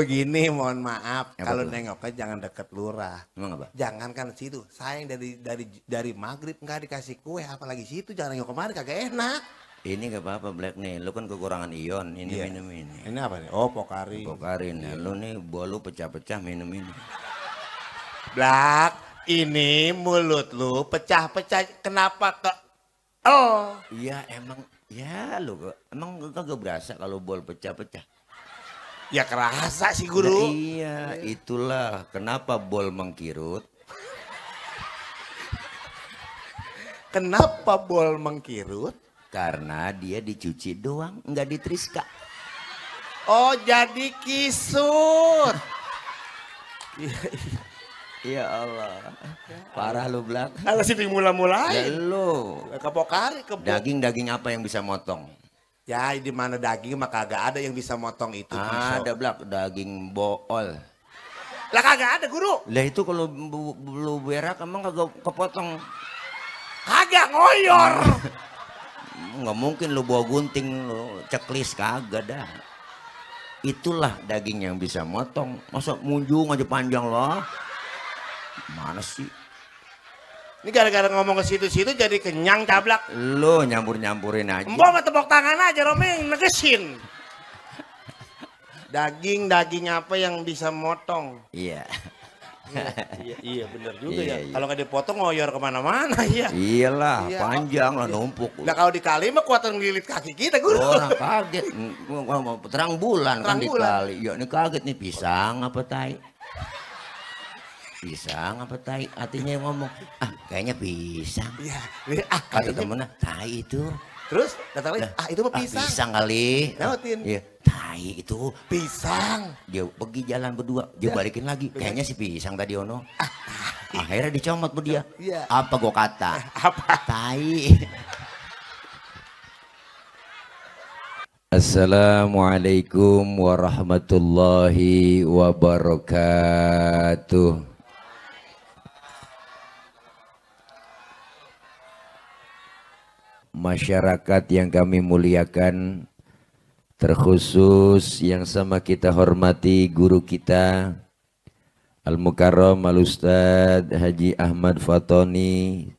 Begini, mohon maaf, Apa kalau tuh? nengoknya jangan deket lurah. Emang apa? Jangan kan situ. Sayang dari maghrib nggak dikasih kue, apalagi situ jangan nengok kemari kagak enak. Ini gak apa-apa Black nih, lu kan kekurangan ion, ini Iya. minum ini. Ini apa nih? Oh, Pokari. Pokarin ya, lu nih bolu pecah-pecah minum ini. Blak, ini mulut lu pecah-pecah. Kenapa ke? Oh, Iya emang, ya lu kok, emang kagak berasa kalau bol pecah-pecah. ya kerasa sih Nah, guru. iya, itulah kenapa bol mengkirut. Kenapa bol mengkirut? Karena dia dicuci doang, nggak ditriska. Oh, jadi kisut. Ya Allah, parah lu Black. Kalau sih Ya dimula-mulain. lu, Ke Pokari, ke daging-daging apa yang bisa motong? Ya, di mana daging mah kagak ada yang bisa motong itu pisau. Ada Black, daging bool. Lah kagak ada, guru. Lah itu kalau lu berak emang kagak kepotong. Kagak ngoyor. Nggak mungkin lu bawa gunting lu ceklis, kagak dah. Itulah daging yang bisa motong. Masa munjung aja panjang loh. Mana sih? Ini gara-gara ngomong ke situ-situ jadi kenyang cablak. Lu nyambur-nyampurin aja. Mbok mah tepok tangan aja Romeng negesin. Daging apa yang bisa motong? Iya. Iya bener juga Iya, ya. iya. Kalau nggak dipotong ngoyor kemana-mana ya. Iyalah, Iya. panjang lah numpuk. Nah kalau dikali mah kuatan ngelilit kaki kita guru. Orang kaget. Terang bulan kan Terang bulan. dikali. Ya ini kaget nih, pisang apa tai? Pisang apa tai? Artinya yang ngomong, kayaknya pisang. Iya. Kata Kayaknya. temennya, tai itu. Terus kata lagi, itu mah pisang. Pisang kali. Nautin. Iya, tai itu. Pisang. Dia pergi jalan berdua, dia balikin lagi. Kayaknya si pisang tadi ono. Akhirnya dicomot bu dia. Iya. Apa gua kata? Apa? Tai. Assalamualaikum warahmatullahi wabarakatuh. Masyarakat yang kami muliakan, terkhusus yang sama kita hormati guru kita Al-Mukarram Al-Ustadz Haji Ahmad Fatoni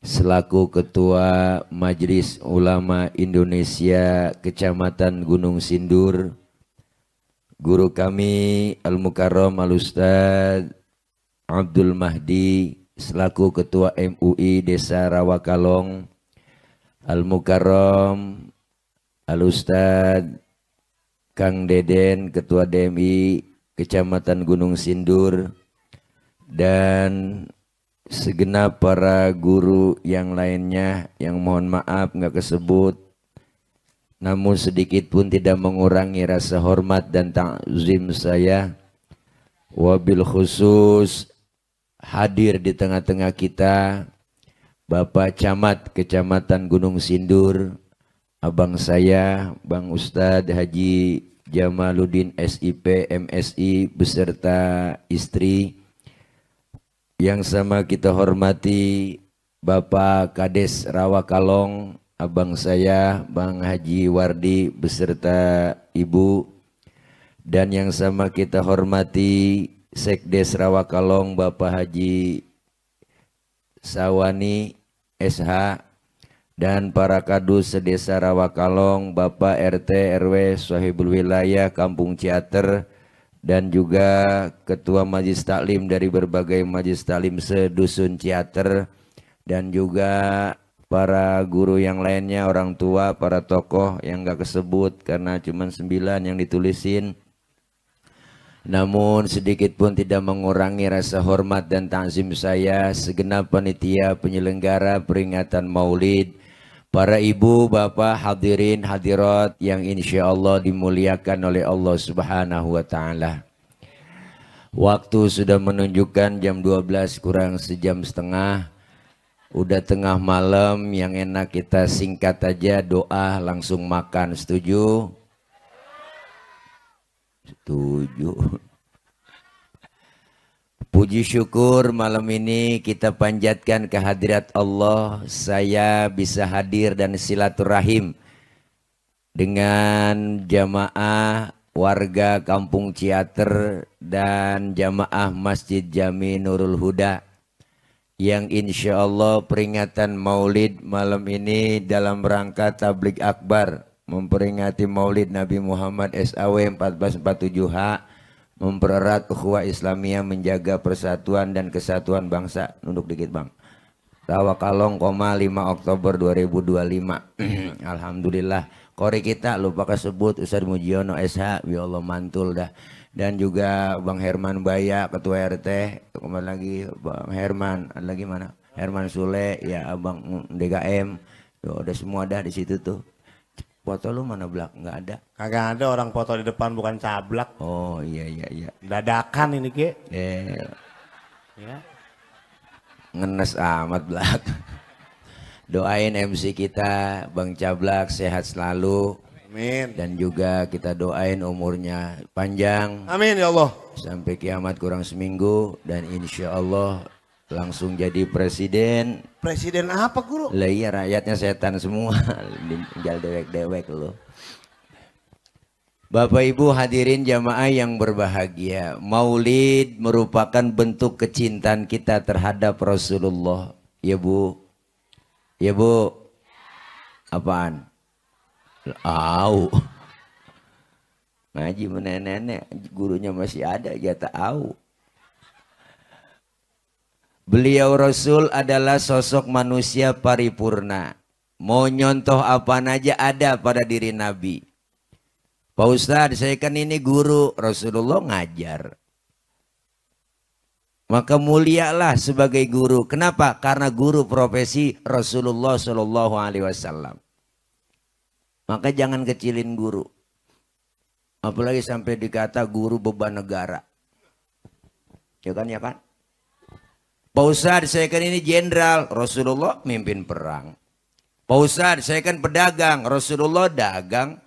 selaku Ketua Majelis Ulama Indonesia Kecamatan Gunung Sindur, guru kami Al-Mukarram Al-Ustadz Abdul Mahdi selaku Ketua MUI Desa Rawakalong, Al-Mukarram Al-Ustadz Kang Deden Ketua DMI Kecamatan Gunung Sindur, dan segenap para guru yang lainnya yang mohon maaf nggak kesebut, namun sedikit pun tidak mengurangi rasa hormat dan takzim saya. Wabil khusus hadir di tengah-tengah kita Bapak Camat Kecamatan Gunung Sindur, abang saya Bang Ustadz Haji Jamaluddin SIP MSI beserta istri. Yang sama kita hormati Bapak Kades Rawakalong, abang saya Bang Haji Wardi beserta ibu. Dan yang sama kita hormati Sekdes Rawakalong Bapak Haji Sawani SH, dan para kadus sedesa Rawakalong, Bapak RT RW Sohibul Wilayah Kampung Ciater, dan juga Ketua Majelis Taklim dari berbagai Majelis Taklim sedusun Ciater, dan juga para guru yang lainnya, orang tua, para tokoh yang gak kesebut karena cuma 9 yang ditulisin. Namun sedikit pun tidak mengurangi rasa hormat dan takzim saya segenap panitia penyelenggara peringatan Maulid, para ibu, bapak, hadirin, hadirat yang insya Allah dimuliakan oleh Allah Subhanahu wa Ta'ala. Waktu sudah menunjukkan jam 12 kurang sejam setengah. Udah tengah malam, yang enak kita singkat aja, doa langsung makan. Setuju? Setuju. Puji syukur malam ini kita panjatkan kehadirat Allah, saya bisa hadir dan silaturahim dengan jamaah warga Kampung Ciater dan jamaah Masjid Jami Nurul Huda yang insya Allah peringatan Maulid malam ini dalam rangka tablik akbar memperingati Maulid Nabi Muhammad SAW 1447H, mempererat ukhuwah Islamiyah, menjaga persatuan dan kesatuan bangsa. Nunduk dikit bang. Tawakalong, 5 Oktober 2025. Alhamdulillah. Kori kita lupa kesebut Ustadz Mujiono SH, ya Allah mantul dah. Dan juga Bang Herman Baya, Ketua RT, kembali lagi Bang Herman, ada lagi mana? Herman Sule, ya Abang DKM, tuh udah semua dah di situ tuh. Foto lu mana Blak? Nggak ada. Kagak ada orang foto di depan, bukan cablak. Oh iya. Dadakan ini Ki. Ya. Ngenes amat Blak. Doain MC kita Bang Cablak sehat selalu. Amin. Dan juga kita doain umurnya panjang. Amin ya Allah. Sampai kiamat kurang seminggu dan insya Allah langsung jadi presiden. Presiden apa guru? Lah iya rakyatnya setan semua. Tinggal dewek-dewek loh. Bapak Ibu hadirin jamaah yang berbahagia, Maulid merupakan bentuk kecintaan kita terhadap Rasulullah. Ya Bu. Ya Bu. Apaan? Au. Ngaji nenek-nenek, gurunya masih ada, ya tahu. Beliau Rasul adalah sosok manusia paripurna. Mau nyontoh apa aja ada pada diri Nabi. Pak Ustadz, saya kan ini guru, Rasulullah ngajar. Maka mulialah sebagai guru. Kenapa? Karena guru profesi Rasulullah Shallallahu Alaihi Wasallam. Maka jangan kecilin guru. Apalagi sampai dikata guru beban negara. Ya kan, ya kan? Pak Ustadz, saya kan ini jenderal, Rasulullah mimpin perang. Pak Ustadz, saya kan pedagang, Rasulullah dagang.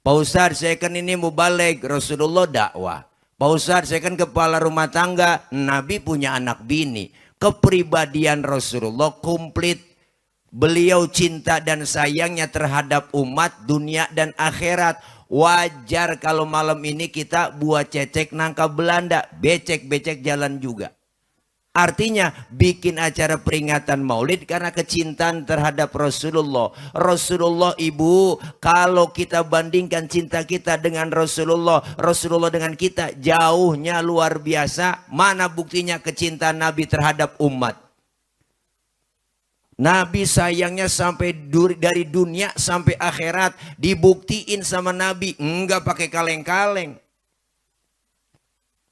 Pak Ustadz, saya kan ini mubaligh, Rasulullah dakwah. Pak Ustadz, saya kan kepala rumah tangga, Nabi punya anak bini. Kepribadian Rasulullah komplit. Beliau cinta dan sayangnya terhadap umat, dunia dan akhirat. Wajar kalau malam ini kita buat cecek nangka Belanda, becek-becek jalan juga. Artinya bikin acara peringatan Maulid karena kecintaan terhadap Rasulullah. Rasulullah Ibu, kalau kita bandingkan cinta kita dengan Rasulullah, Rasulullah dengan kita jauhnya luar biasa. Mana buktinya kecintaan Nabi terhadap umat? Nabi sayangnya sampai dari dunia sampai akhirat dibuktiin sama Nabi, enggak pakai kaleng-kaleng.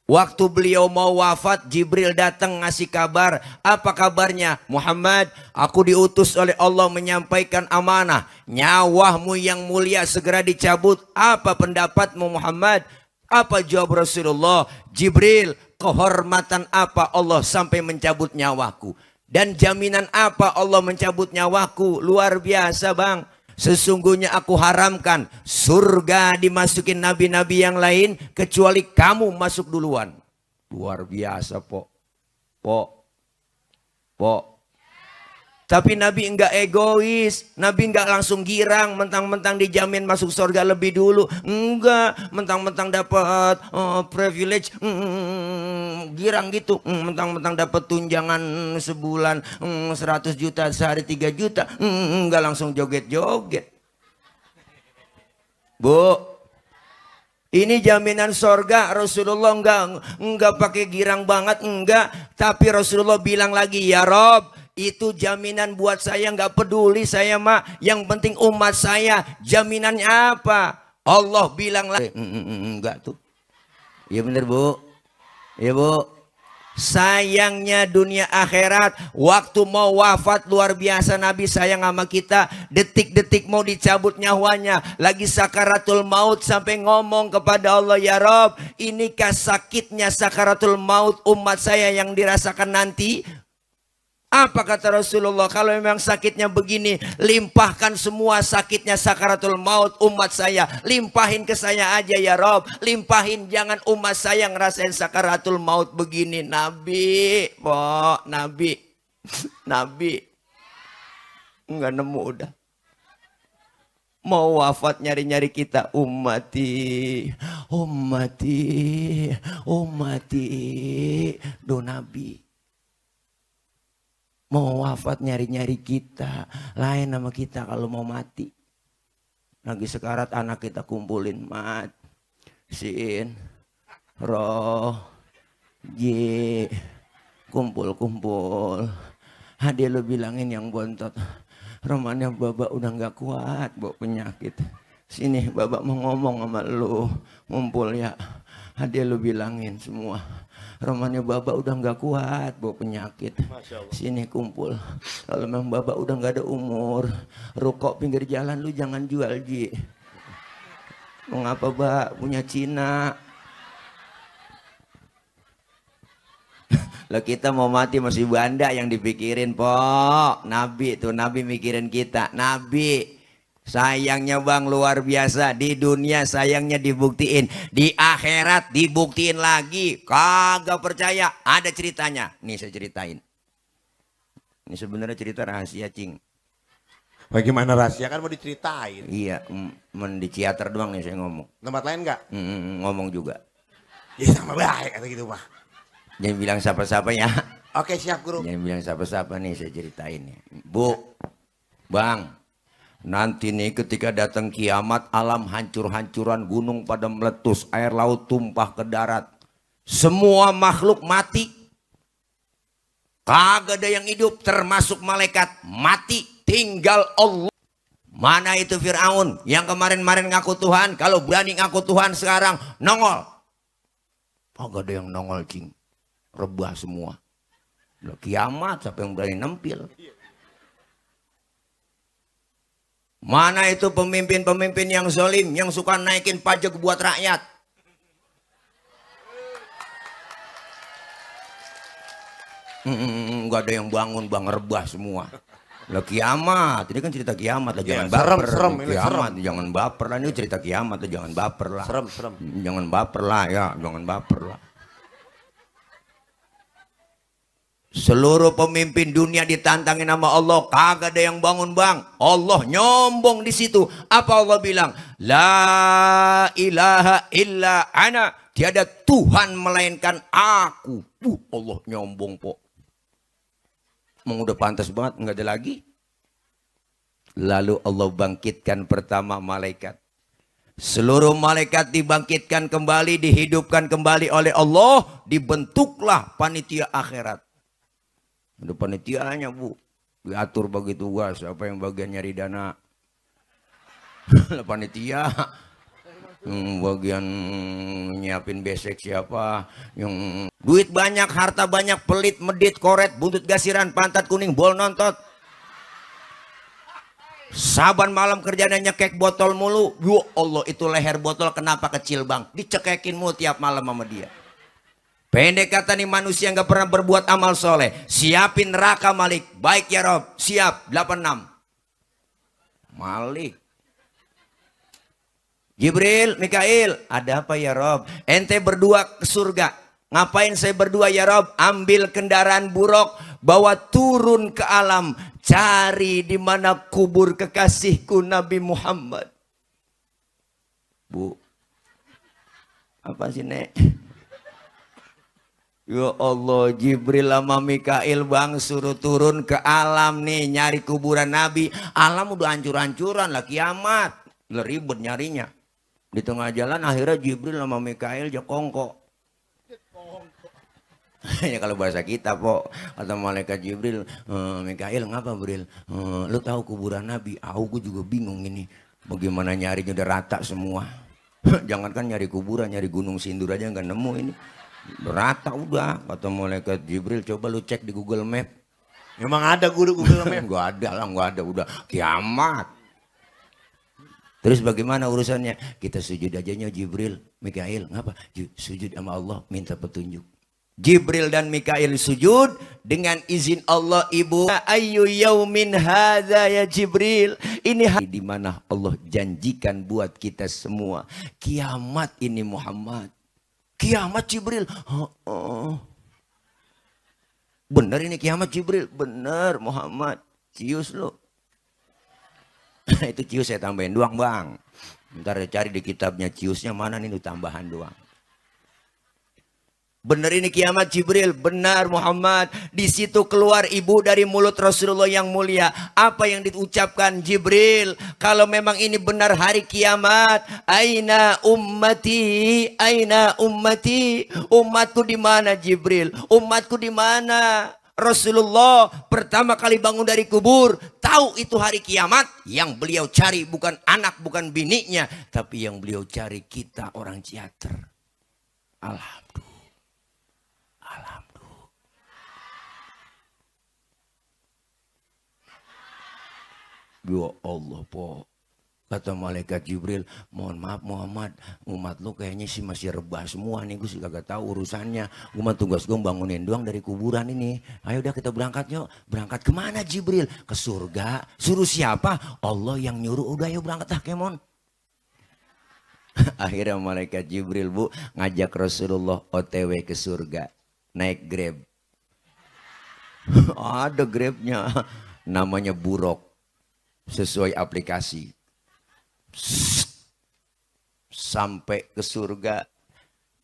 Waktu beliau mau wafat, Jibril datang ngasih kabar. Apa kabarnya? Muhammad, aku diutus oleh Allah menyampaikan amanah. Nyawamu yang mulia segera dicabut. Apa pendapatmu Muhammad? Apa jawab Rasulullah? Jibril, kehormatan apa Allah sampai mencabut nyawaku? Dan jaminan apa Allah mencabut nyawaku? Luar biasa bang. Sesungguhnya aku haramkan surga dimasukin nabi-nabi yang lain kecuali kamu masuk duluan. Luar biasa po. Tapi Nabi enggak egois. Nabi enggak langsung girang mentang-mentang dijamin masuk surga lebih dulu. Enggak, mentang-mentang dapat privilege girang gitu. Mentang-mentang dapat tunjangan sebulan 100 juta sehari 3 juta. Enggak langsung joget-joget. Bu, ini jaminan surga. Rasulullah enggak pakai girang banget, enggak. Tapi Rasulullah bilang lagi, ya Rob, itu jaminan buat saya, nggak peduli saya mah, yang penting umat saya. Jaminannya apa? Allah bilang lagi, enggak tuh. Iya bener Bu. Ya Bu. Sayangnya dunia akhirat, waktu mau wafat luar biasa Nabi sayang sama kita. Detik-detik mau dicabut nyawanya, lagi sakaratul maut sampai ngomong kepada Allah, ya Rob, inikah sakitnya sakaratul maut umat saya yang dirasakan nanti? Apa kata Rasulullah? Kalau memang sakitnya begini, limpahkan semua sakitnya sakaratul maut umat saya. Limpahin ke saya aja ya Rob. Limpahin, jangan umat saya ngerasain sakaratul maut begini. Nabi, Nabi. Nabi. Enggak nemu udah. Mau wafat nyari-nyari kita, ummati, ummati, ummati, do Nabi. Mau wafat nyari-nyari kita, lain sama kita kalau mau mati. Lagi sekarat anak kita kumpulin, mat, sin, roh, ji, kumpul-kumpul. Hadiah lu bilangin yang bontot. Romannya babak udah nggak kuat bawa penyakit. Sini babak mau ngomong sama lu, ngumpul ya. Hadiah lu bilangin semua. Romannya babak udah nggak kuat bawa penyakit. Sini kumpul. Kalau memang babak udah nggak ada umur, rokok pinggir jalan lu jangan jual, Ji. Mengapa Bak punya Cina? Lah kita mau mati masih banda yang dipikirin, Pok. Nabi tuh, Nabi mikirin kita. Nabi sayangnya Bang luar biasa. Di dunia sayangnya dibuktiin, di akhirat dibuktiin lagi. Kagak percaya, ada ceritanya. Nih saya ceritain. Ini sebenarnya cerita rahasia, Cing. Bagaimana rahasia kan mau diceritain. Iya, di teater doang nih saya ngomong. Tempat lain enggak? Ngomong juga. Ya sama baik kata gitu mah. Jangan bilang siapa-siapa ya. Oke siap guru. Jangan bilang siapa-siapa nih saya ceritain nih. Bu, Bang, nanti nih ketika datang kiamat alam hancur-hancuran, gunung pada meletus, air laut tumpah ke darat. Semua makhluk mati. Kagak ada yang hidup termasuk malaikat mati, tinggal Allah. Mana itu Fir'aun yang kemarin-kemarin ngaku Tuhan, kalau berani ngaku Tuhan sekarang nongol. Kagak ada yang nongol, Cing. Rebah semua. Loh, kiamat siapa yang berani nempil? Mana itu pemimpin-pemimpin yang zalim, yang suka naikin pajak buat rakyat? Nggak ada yang bangun, Bang, rebah semua. Lah kiamat, ini kan cerita kiamat lah, jangan baper. Serem, kiamat, jangan baper lah, ini cerita kiamat lah, jangan baper lah. Serem. Jangan baper lah ya, jangan baper lah. Seluruh pemimpin dunia ditantangin sama Allah, kagak ada yang bangun, Bang. Allah nyombong di situ. Apa Allah bilang? La ilaha illa ana. Tiada Tuhan melainkan aku. Allah nyombong, Pok. Emang udah pantas banget, nggak ada lagi. Lalu Allah bangkitkan pertama malaikat. Seluruh malaikat dibangkitkan kembali, dihidupkan kembali oleh Allah. Dibentuklah panitia akhirat. Ada panitianya, Bu. Diatur bagi tugas. Siapa yang bagian nyari dana? Panitia. Bagian nyiapin besek siapa? Yang duit banyak, harta banyak, pelit, medit, koret, buntut gasiran, pantat kuning, bol nontot. Saban malam kerjanya nyekek botol mulu. Ya Allah, itu leher botol kenapa kecil, Bang? Dicekekin mulu tiap malam sama dia. Pendek kata nih, manusia nggak pernah berbuat amal soleh. Siapin neraka Malik. Baik ya Rob. Siap. 86. Malik. Jibril, Mikail. Ada apa ya Rob? Ente berdua ke surga. Ngapain saya berdua ya Rob? Ambil kendaraan buruk. Bawa turun ke alam. Cari di mana kubur kekasihku Nabi Muhammad. Bu. Apa sih, Nek? Ya Allah, Jibril sama Mikail, Bang, suruh turun ke alam nih nyari kuburan Nabi. Alam udah hancur-hancuran lah, kiamat. Ribet nyarinya. Di tengah jalan akhirnya Jibril sama Mikail jekongkok. Ya kalau bahasa kita, Pok, kata malaikat Jibril, Mikail ngapa Bril? Lu tahu kuburan Nabi? Aku juga bingung ini. Bagaimana nyarinya udah rata semua. Jangankan nyari kuburan, nyari gunung sindur aja nggak nemu ini. Rata udah, kata malaikat Jibril, coba lu cek di Google Map. Memang ada guru Google Map? Gak ada lah, gak ada, udah kiamat. Terus bagaimana urusannya? Kita sujud aja nya Jibril, Mikail, ngapa? Sujud sama Allah, minta petunjuk. Jibril dan Mikail sujud dengan izin Allah, Ibu. Ayu yaumin hadza ya Jibril. Ini hari di mana Allah janjikan buat kita semua. Kiamat ini Muhammad. Kiamat Jibril. Bener ini kiamat Jibril. Bener Muhammad. Cius lo. Itu cius saya tambahin doang bang. Ntar cari di kitabnya ciusnya mana nih, tambahan doang. Benar ini kiamat Jibril, benar Muhammad. Di situ keluar ibu dari mulut Rasulullah yang mulia. Apa yang diucapkan Jibril? Kalau memang ini benar hari kiamat, aina ummati, aina ummati. Umatku di mana Jibril? Umatku di mana? Rasulullah pertama kali bangun dari kubur, tahu itu hari kiamat. Yang beliau cari bukan anak, bukan bininya, tapi yang beliau cari kita orang Ciater. Alhamdulillah. Ya Allah po, kata malaikat Jibril, mohon maaf Muhammad, umat lu kayaknya sih masih rebah semua nih, gue sih kagak tahu urusannya. Gue mah tugas gue bangunin doang dari kuburan ini. Ayo udah kita berangkat yuk. Berangkat kemana Jibril? Ke surga. Suruh siapa? Allah yang nyuruh. Udah yuk berangkat ah kemon. Akhirnya malaikat Jibril bu ngajak Rasulullah OTW ke surga, naik Grab. Ada Grabnya, namanya Buruk. Sesuai aplikasi. Sampai ke surga.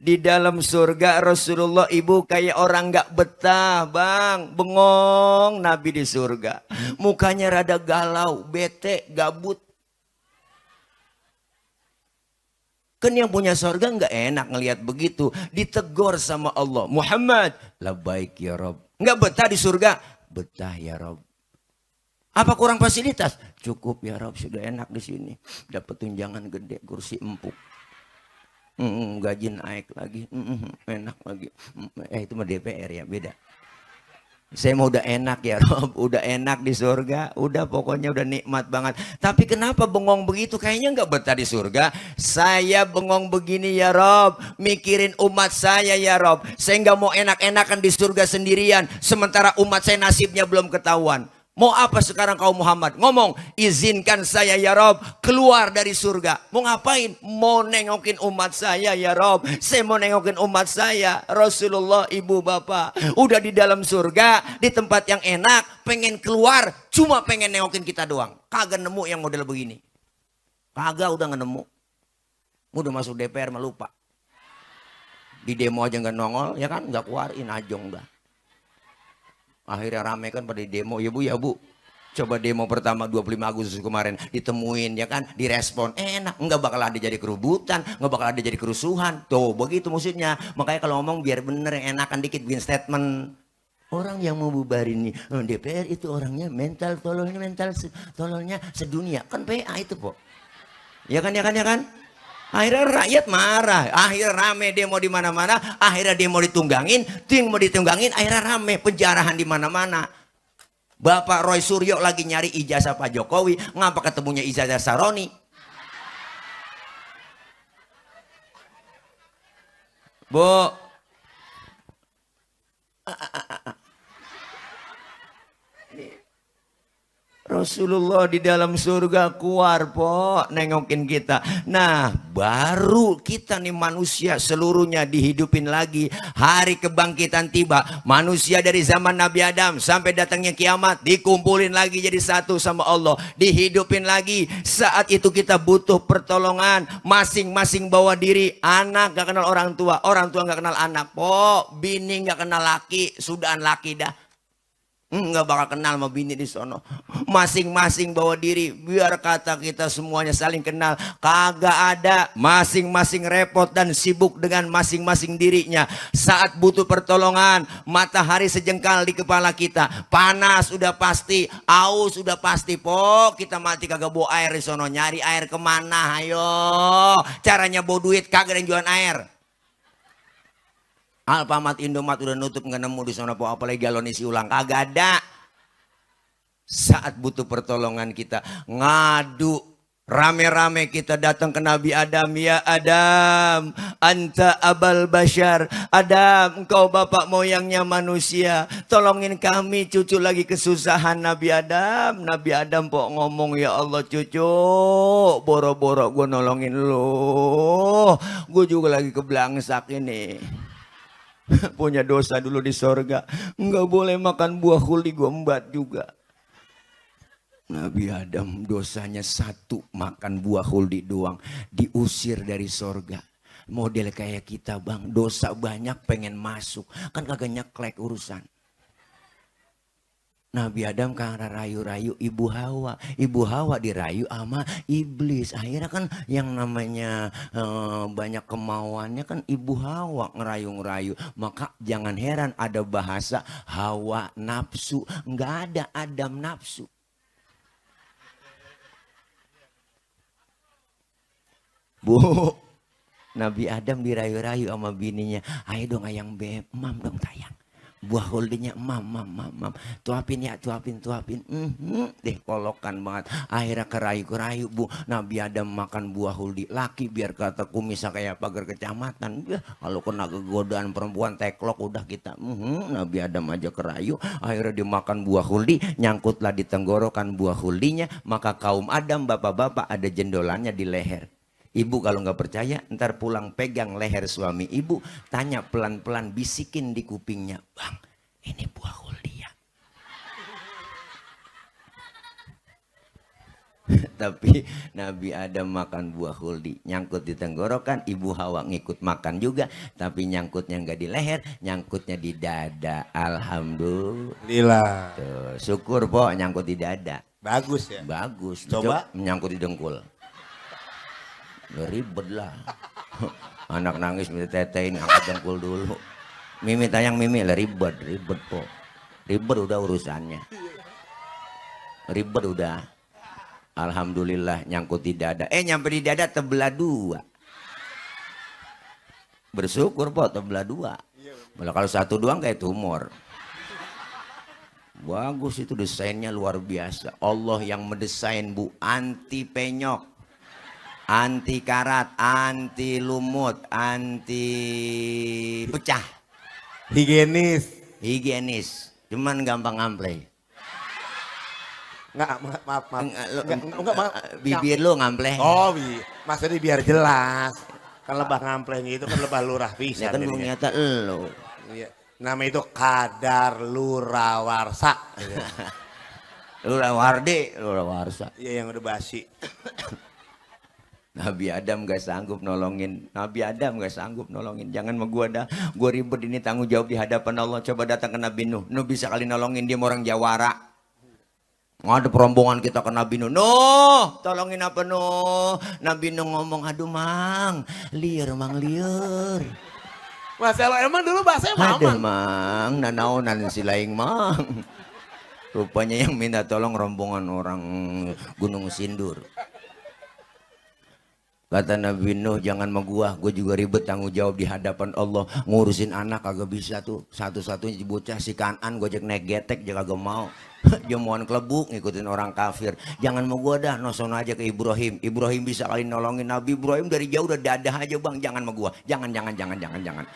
Di dalam surga Rasulullah ibu kayak orang gak betah bang. Bengong Nabi di surga. Mukanya rada galau, bete, gabut. Kan yang punya surga nggak enak ngelihat begitu. Ditegur sama Allah. Muhammad, labbaik ya Rob. Nggak betah di surga? Betah ya Rob. Apa kurang fasilitas? Cukup ya Rob, sudah enak di sini. Dapat tunjangan gede, kursi empuk. Gaji naik lagi. Enak lagi. Itu mah DPR ya, beda. Saya mau udah enak ya Rob, udah enak di surga, udah pokoknya udah nikmat banget. Tapi kenapa bengong begitu? Kayaknya nggak betah di surga. Saya bengong begini ya Rob, mikirin umat saya ya Rob. Saya nggak mau enak-enakan di surga sendirian, sementara umat saya nasibnya belum ketahuan. Mau apa sekarang kau Muhammad? Ngomong, izinkan saya ya Rob keluar dari surga. Mau ngapain? Mau nengokin umat saya ya Rob. Saya mau nengokin umat saya. Rasulullah ibu bapak udah di dalam surga, di tempat yang enak, pengen keluar, cuma pengen nengokin kita doang. Kagak nemu yang model begini. Kagak, udah nggak nemu. Udah masuk DPR melupa. Di demo aja nggak nongol, ya kan? Nggak keluarin ajong dah. Akhirnya rame kan pada demo, ya bu, coba demo pertama 25 Agustus kemarin ditemuin ya kan, direspon enak, nggak bakal ada jadi kerubutan, nggak bakal ada jadi kerusuhan, tuh begitu maksudnya. Makanya kalau ngomong biar bener, enakan dikit bikin statement. Orang yang mau bubarin nih DPR itu orangnya mental tololnya sedunia, kan PA itu po, ya kan. Akhirnya rakyat marah, akhirnya rame demo di mana-mana, akhirnya demo ditunggangin, akhirnya rame penjarahan di mana-mana. Bapak Roy Suryo lagi nyari ijazah Pak Jokowi, ngapa ketemunya ijazah Saroni? Bu, Rasulullah di dalam surga keluar po, nengokin kita. Nah baru kita nih manusia seluruhnya dihidupin lagi. Hari kebangkitan tiba. Manusia dari zaman Nabi Adam sampai datangnya kiamat dikumpulin lagi jadi satu sama Allah. Dihidupin lagi. Saat itu kita butuh pertolongan. Masing-masing bawa diri. Anak gak kenal orang tua gak kenal anak po. Bini gak kenal laki, sudahan laki dah. Nggak bakal kenal sama bini di sono. Masing-masing bawa diri, biar kata kita semuanya saling kenal. Kagak ada, masing-masing repot dan sibuk dengan masing-masing dirinya. Saat butuh pertolongan, matahari sejengkal di kepala kita, panas udah pasti, aus udah pasti po. Kita mati kagak bawa air di sono, nyari air kemana? Ayo, caranya bawa duit, kagak ada yang jualan air. Alfamart, Indomaret udah nutup, nggak nemu di sana po, apalagi galon isi ulang, kagak ada. Saat butuh pertolongan kita ngadu, rame-rame kita datang ke Nabi Adam. Ya Adam, anta abal bashar. Adam, engkau bapak moyangnya manusia, tolongin kami, cucu lagi kesusahan. Nabi Adam po ngomong, ya Allah cucu, boro-boro gue nolongin lo, gue juga lagi keblangsak ini. Punya dosa dulu di sorga, nggak boleh makan buah huli gombat juga. Nabi Adam dosanya satu, makan buah huldi doang, diusir dari sorga. Model kayak kita bang, dosa banyak pengen masuk, kan kagak nyeklek urusan. Nabi Adam karena rayu-rayu Ibu Hawa. Ibu Hawa dirayu sama iblis. Akhirnya kan yang namanya banyak kemauannya kan Ibu Hawa ngerayu-ngerayu. Maka jangan heran ada bahasa Hawa nafsu. Nggak ada Adam nafsu. Bu, Nabi Adam dirayu-rayu sama bininya. Ayo dong ayang beb, mam dong tayang. Buah huldinya mam. Tuapin ya, tuapin. Deh kolokan banget. Akhirnya kerayu-kerayu bu. Nabi Adam makan buah huldi. Laki biar kata kumisah kayak pagar kecamatan. Kalau kena kegodaan perempuan teklok udah kita. Nabi Adam aja kerayu. Akhirnya dimakan buah huldi. Nyangkutlah di tenggorokan buah huldinya. Maka kaum Adam bapak-bapak ada jendolannya di leher. Ibu kalau nggak percaya, ntar pulang pegang leher suami ibu, tanya pelan-pelan, bisikin di kupingnya, bang, ini buah huldi ya. Tapi Nabi Adam makan buah huldi, nyangkut di tenggorokan, Ibu Hawa ngikut makan juga, tapi nyangkutnya nggak di leher, nyangkutnya di dada. Alhamdulillah. Tuh, syukur po, nyangkut di dada. Bagus ya. Bagus. Coba menyangkut di dengkul. Ya ribet lah. Anak nangis minta tetein, angkat dengkul dulu. Mimi tayang Mimi lah ribet po. Ribet udah urusannya. Ribet udah. Alhamdulillah nyangkut di dada. Nyampe di dada tebelah dua. Bersyukur po tebelah dua. Malah kalau satu doang kayak tumor. Bagus itu desainnya luar biasa. Allah yang mendesain bu, anti penyok. Anti karat, anti lumut, anti pecah. Higienis. Cuman gampang ngampleh. Maaf. Bibir lu ngampleh. Oh, maksudnya biar jelas. Kan lebah ngamplehnya itu kan lebah lurah bisa. Ya kan belum nyata elu. Iya. Nama itu kadar lurawarsa. Lurah wardi, lurah warsa. Iya yang udah basi. Nabi Adam gak sanggup nolongin. Nabi Adam gak sanggup nolongin. Jangan sama gua dah. Gua ribet ini tanggung jawab di hadapan Allah. Coba datang ke Nabi Nuh. Nuh bisa kali nolongin, dia orang Jawara. Ada perombongan kita ke Nabi Nuh. Nuh, tolongin apa Nuh? Nabi Nuh ngomong, aduh mang, liur. Masalah emang dulu bahasanya mamang. Aduh mang, nanaunan si laing mang. Rupanya yang minta tolong rombongan orang Gunung Sindur. Kata Nabi Nuh, jangan sama gua juga ribet tanggung jawab di hadapan Allah. Ngurusin anak kagak bisa tuh. Satu-satunya bocah si Kanan gua ajak naik getek dia kagak mau. Jamuan kelebuk ngikutin orang kafir. Jangan sama gua dah, nosono aja ke Ibrahim. Ibrahim bisa kali nolongin. Nabi Ibrahim dari jauh udah dadah aja bang. Jangan sama gua. Jangan.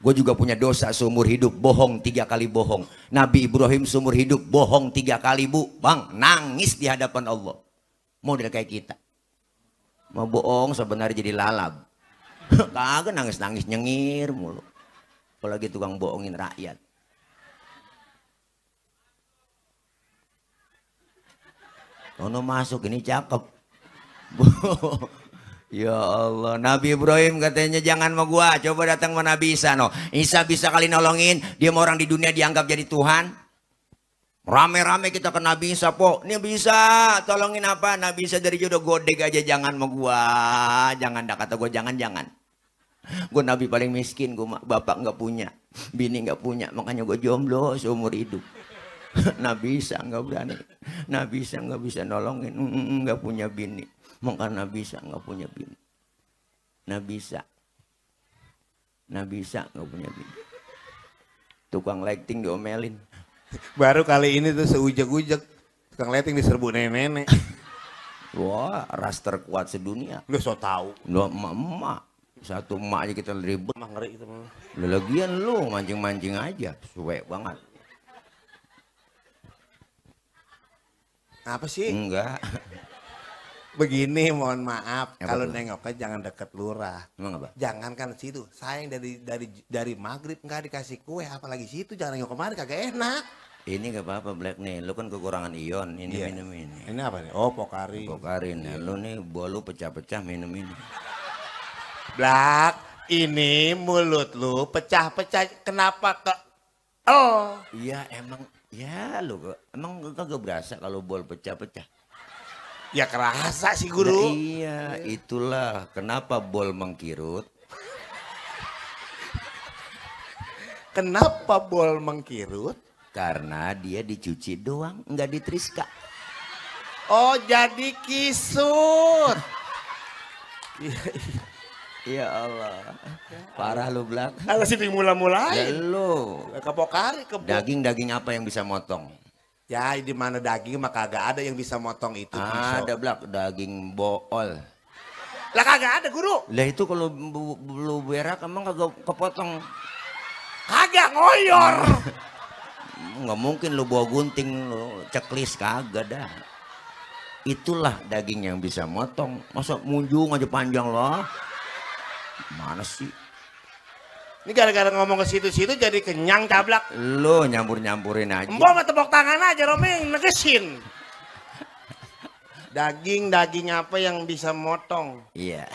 Gue juga punya dosa seumur hidup, bohong 3 kali bohong. Nabi Ibrahim seumur hidup bohong 3 kali bu. Bang, nangis di hadapan Allah. Model kayak kita. Mau bohong sebenarnya jadi lalab. Kagak nangis-nangis nyengir mulu. Apalagi tukang bohongin rakyat. Ono masuk ini cakep. Ya Allah, Nabi Ibrahim katanya jangan sama gua, coba datang sama Nabi Isa no. Isa bisa kali nolongin, dia mau orang di dunia dianggap jadi Tuhan. Rame-rame kita ke Nabi Isa po, ini bisa tolongin apa? Nabi Isa dari jodoh godek aja jangan sama gua, jangan dah kata gua jangan. Gua Nabi paling miskin, gua bapak nggak punya, bini nggak punya, makanya gua jomblo seumur hidup. Nabi Isa nggak berani, Nabi Isa nggak bisa nolongin, nggak punya bini, maka Nabi Isa nggak punya bini, Nabi Isa nggak punya bini, tukang lighting diomelin. Baru kali ini tuh seujek-ujek tukang lighting diserbu nenek-nenek. Wah, ras terkuat sedunia. Lu so tahu. Lu emak-emak. Satu emak aja kita ribut. Mah ngeri itu mah. Lagian lu mancing-mancing aja, suwe banget. Apa sih? Enggak. Begini, mohon maaf, Apa kalau tuh? nengoknya jangan deket lurah. Emang apa? Jangan kan situ. Sayang dari maghrib nggak dikasih kue, apalagi situ jangan nengok kemari kagak enak. Ini gak apa-apa Black nih, lu kan kekurangan ion, ini Iya. minum ini. Ini apa nih? Oh, Pokari. Pokarin ya, lu nih bol lu pecah-pecah minum ini. Black, ini mulut lu pecah-pecah. Kenapa ke? Oh, Iya emang, ya lu emang kagak berasa kalau bol pecah-pecah. ya kerasa sih Nah, guru. iya, itulah kenapa bol mengkirut. Kenapa bol mengkirut? Karena dia dicuci doang, nggak ditriska. Oh, jadi kisut. Ya Allah, parah lu Black. Kalau sini Ya mula-mulai. lu, Ke Pokari, ke daging-daging apa yang bisa motong? Ya, di mana daging mah kagak ada yang bisa motong itu pisau. Ada Black, daging bool. Lah kagak ada guru. Lah itu kalau lu berak emang kagak kepotong. Kagak ngoyor. Nggak mungkin lu bawa gunting lu ceklis kagak dah. Itulah daging yang bisa motong. Masa munjung aja panjang loh. Mana sih? Ini gara-gara ngomong ke situ-situ jadi kenyang cablak. Lu nyampur-nyampurin aja. Mbok mah tepok tangan aja Romi yang negesin. Daging apa yang bisa motong? Iya.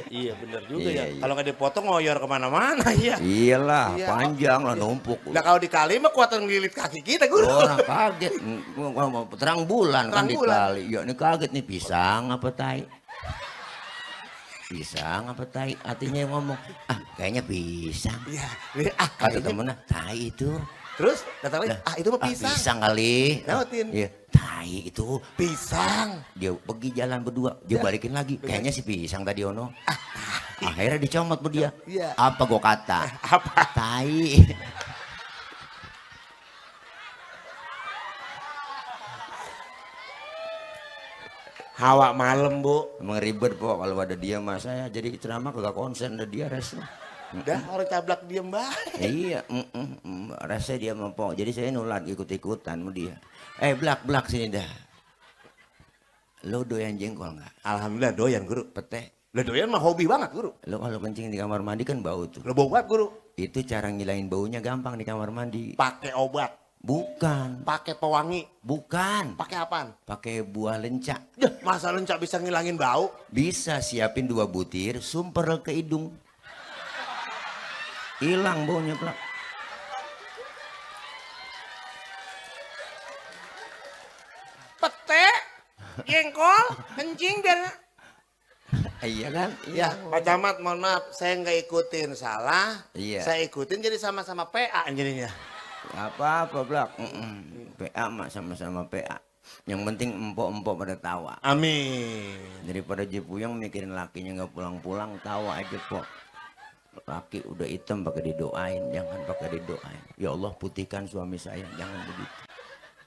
Iya bener juga Iya, ya. iya. Kalau nggak dipotong ngoyor kemana-mana ya. Iyalah, Iya. panjang lah numpuk. Nah kalau dikali mah kuatan ngelilit kaki kita guru. Orang kaget. Terang bulan kan Terang bulan. dikali. Ya ini kaget nih pisang apa tai? Pisang apa tai? Artinya yang ngomong, ah kayaknya pisang. Iya. Kata Kayaknya. temennya, tai itu. Terus datang lagi. Nah, Itu mah pisang. Pisang kali. Nautin. Iya, tai itu. Pisang. Dia pergi jalan berdua, dia balikin lagi. Kayaknya si pisang tadi ono. Akhirnya dicomot bu dia. Iya. Apa gua kata? Apa? Tai. Hawa malam bu. Emang ribet po kalau ada dia mas saya jadi ceramah kagak konsen ada dia resnya. Dah orang cablak diem baik. Iya, rasanya dia mau po. Jadi saya nulat ikut-ikutan sama dia. Blak sini dah. Lo doyan jengkol nggak? Alhamdulillah doyan guru. Pete. Lah doyan mah hobi banget guru. Lo kalau kencing di kamar mandi kan bau tuh. Lo bau banget guru. Itu cara ngilangin baunya gampang di kamar mandi. Pakai obat. Bukan, Pakai pewangi. bukan. Pakai apaan? Pakai buah lencak. Yah, masa lencak bisa ngilangin bau? Bisa siapin 2 butir, sumper ke hidung. Hilang baunya plak. Pete, jengkol, kencing biar. Iya kan? Ya, Pak Camat, mohon maaf, saya nggak ikutin salah. Iya. Saya ikutin jadi sama-sama PA jadinya. Apa-apa plak. PA mah sama-sama PA. Yang penting empok-empok pada tawa. Amin. Daripada Jepuyang mikirin lakinya nggak pulang-pulang, tawa aja pok. Laki udah hitam pakai didoain, jangan pakai didoain. Ya Allah putihkan suami saya, jangan begitu.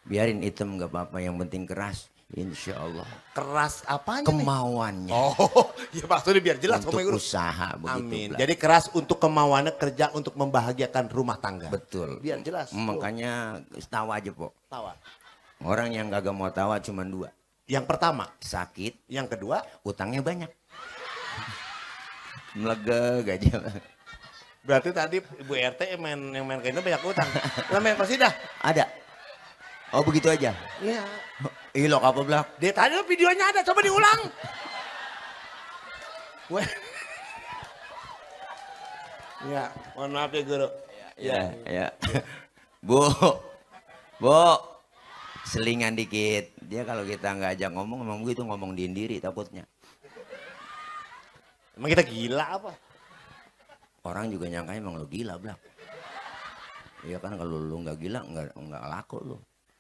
Biarin hitam nggak apa-apa, yang penting keras. Insya Allah. Keras apanya nih? Kemauannya Oh, ya maksudnya biar jelas untuk Om Guru. usaha begitu. Amin. Plak. Jadi keras untuk kemauannya kerja untuk membahagiakan rumah tangga. Betul. Biar jelas. Makanya tawa aja pok. Tawa. Orang yang kagak mau tawa cuma 2. Yang pertama, Sakit, yang kedua, utangnya banyak. Melegeg aja. berarti tadi Ibu RT yang main kayaknya banyak utang. Lah main pasti dah. Ada. Oh begitu aja. Iya. Ilok apa Blak? Dia tadi videonya ada, coba diulang. Gue. Ya, mohon maaf ya Guru. Ya. Bu, selingan dikit. Dia kalau kita nggak ajak ngomong, emang begitu ngomong diri takutnya. Emang kita gila apa? Orang juga nyangka emang lu gila Blak. Iya kan kalau lu nggak gila nggak laku lu.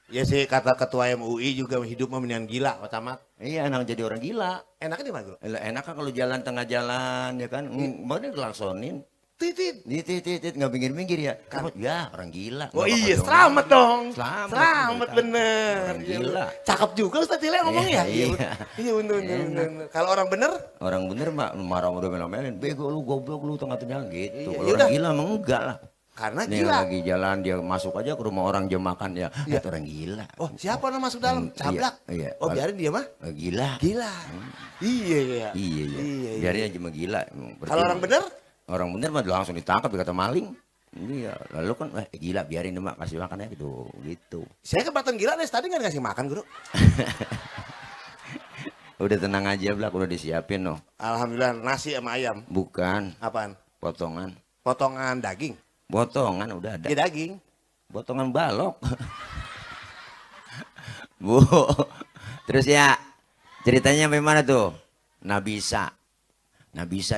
Ya sih kata ketua MUI juga hidup mendingan gila Pak Camat. Iya enak jadi orang gila. Enaknya di mana Guru? Enak kan kalau jalan tengah jalan ya kan, mana gelaksonin. Titit. Titit nggak minggir-minggir ya. Kamu ya orang gila. Oh Nggak iya, bakal selamat dong. Selamat Bener. Orang gila. Cakep juga Ustaz Tile ngomongnya. Iya. Iya bener. Kalau orang bener? Orang bener mah marah udah melin bego lu goblok lu tengah jalan gitu. Iya, Kalau yaudah. orang gila mah enggak lah. Karena Nih gila. lagi jalan dia masuk aja ke rumah orang jam makan ya. Itu orang gila. Oh siapa yang masuk dalam? Cablak. Iya. Oh biarin dia mah. Gila. Gila. Iya. Iya. Biarin aja mah gila. Kalau orang bener? Orang bener mah langsung ditangkap dikata maling. Iya, lalu kan gila biarin deh mak kasih makannya gitu. Saya keberatan gila deh tadi nggak dikasih makan guru. Udah tenang aja Blak, udah disiapin noh. Alhamdulillah nasi sama ayam. Bukan, Apaan? potongan. Potongan daging. Potongan udah ada. Ya daging. Potongan balok. Bu. Terus ya ceritanya bagaimana tuh? Nabisa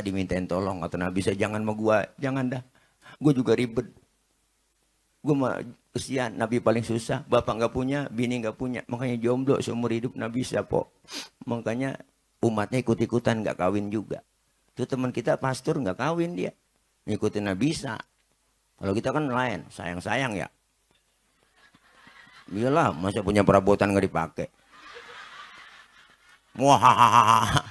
dimintain tolong atau Nabisa jangan sama gua, jangan dah. Gue juga ribet. Gue mah kesian, Nabi paling susah. Bapak nggak punya, bini nggak punya. Makanya jomblo seumur hidup Nabisa po. Makanya umatnya ikut-ikutan nggak kawin juga. Itu teman kita pastor nggak kawin dia. Ngikutin Nabisa. Kalau kita kan lain, sayang-sayang ya. Iyalah, masa punya perabotan nggak dipakai. Wah,